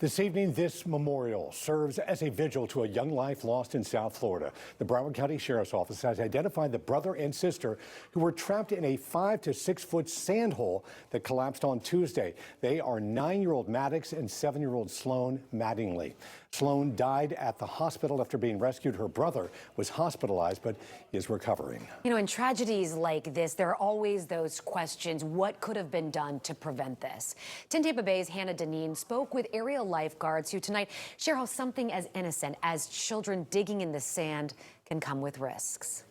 This evening, this memorial serves as a vigil to a young life lost in South Florida. The Broward County Sheriff's Office has identified the brother and sister who were trapped in a 5 to 6 foot sand hole that collapsed on Tuesday. They are 9-year-old Maddox and 7-year-old Sloan Mattingly. Sloan died at the hospital after being rescued. Her brother was hospitalized but is recovering. You know, in tragedies like this, there are always those questions. What could have been done to prevent this? 10 Tampa Bay's Hannah Deneen spoke with area lifeguards who tonight share how something as innocent as children digging in the sand can come with risks.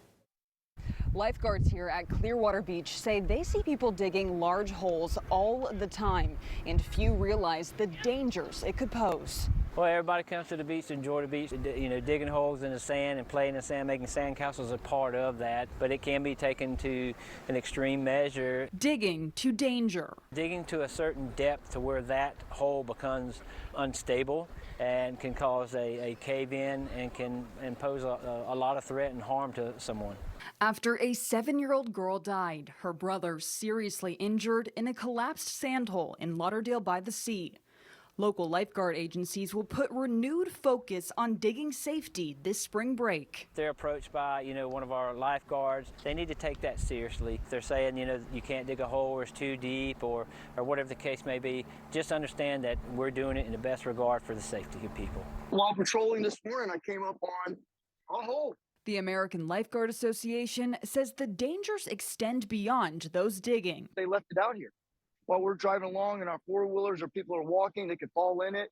Lifeguards here at Clearwater Beach say they see people digging large holes all the time, and few realize the dangers it could pose. Well, everybody comes to the beach to enjoy the beach. You know, digging holes in the sand and playing in the sand, making sand castles a part of that, but it can be taken to an extreme measure. Digging to danger. Digging to a certain depth to where that hole becomes unstable and can cause a cave-in and can pose a lot of threat and harm to someone. After a 7-year-old girl died, her brother seriously injured in a collapsed sand hole in Lauderdale-by-the-Sea. Local lifeguard agencies will put renewed focus on digging safety this spring break. They're approached by, one of our lifeguards. They need to take that seriously. If they're saying, you can't dig a hole or it's too deep or whatever the case may be, just understand that we're doing it in the best regard for the safety of people. While patrolling this morning, I came up on a hole. The American Lifeguard Association says the dangers extend beyond those digging. They left it out here. While we're driving along in our four-wheelers or people are walking, they could fall in it.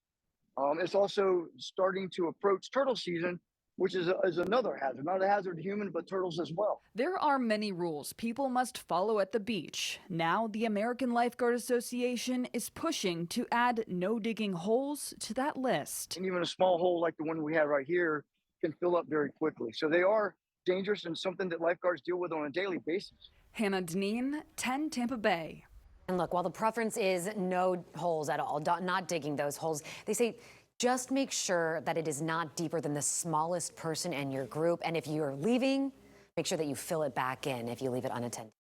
It's also starting to approach turtle season, which is another hazard. Not a hazard to humans, but turtles as well. There are many rules people must follow at the beach. Now, the American Lifeguard Association is pushing to add no digging holes to that list. And even a small hole like the one we have right here can fill up very quickly. So they are dangerous and something that lifeguards deal with on a daily basis. Hannah Deneen, 10 Tampa Bay. And look, while the preference is no holes at all, not digging those holes, they say just make sure that it is not deeper than the smallest person in your group. And if you're leaving, make sure that you fill it back in if you leave it unattended.